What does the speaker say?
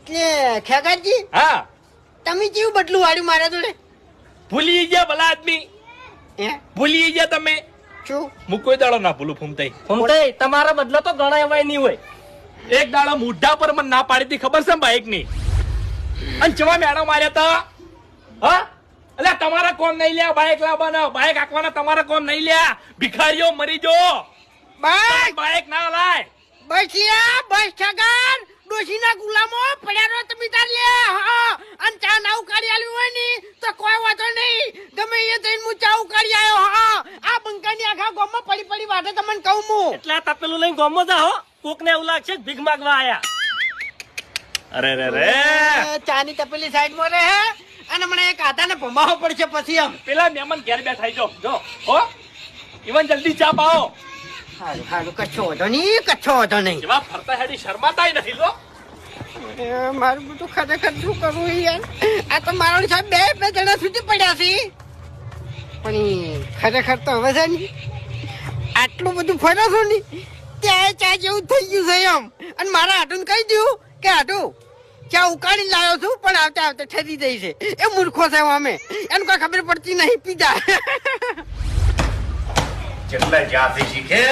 એટલે ખેગાજી હા તમે કેવું બદલું વાળ્યું મારા જોડે ભૂલી ગયા ભલા આદમી હે ભૂલી ગયા તમે શું હું કોઈ દાડો ના ભૂલું ફૂમતાઈ ફૂમતાઈ તમારા બદલો તો ગણા એવાય નહીં હોય. એક દાડો મુઢા પર મને ના પાડી હતી ખબર છે બાઈક ની અને ચવા મેળો માર્યા તા હા એટલે તમારા કોણ નહીં લ્યા બાઈક લાવવાના બાઈક હાંકવાના તમારા કોણ નહીં લ્યા ભિખારીઓ મરી જો બસ બાઈક ના લાય બસિયા બસ છગન ડોશીના ગુલામો પડ્યા રહો તમે તાર લે હા અને ચા ના ઉકાળી આલ્યું હોય ને તો કોઈ વાતો નહીં ગમે એ થઈને હું ચા ઉકાળી આવ્યો હા આ બંકાની આખા ગામમાં પડી પડી વાટે તમને કહું હું એટલે આ તપેલું લઈને ગોમો જાઓ કોક ને એવું લાગશે કે ભીખ માંગવા આયા. અરે રે રે ચાની તપેલી સાઈડ માં રહે અને મને એક આધાને ભમાવો પડશે પછી આમ પેલા મહેમાન ઘેર બેઠા જો હો ઈવન જલ્દી ચા પાઓ હારું હારું કચ્છો હતો નહીં જેવા ફરતા હેડી શરમાતાય નથી લો મારું બધું ખરેખર શું કરવું યાર આ તો મારો સાહેબ બે જણા સુધી પડ્યા છે પણ ખરેખર તો હવે છે ને આટલું બધું ફર્યો છો ને ત્યાં ચા જેવું થઈ ગયું છે એમ અને મારા હાટું કહી દઉં કે હાટું ચા ઉકાળી લાવ્યો છું પણ આવતા આવતા ઠરી જાય છે એ મૂર્ખો છે અમે એને કોઈ ખબર પડતી નહીં પીધા જેટલા જાતે શીખે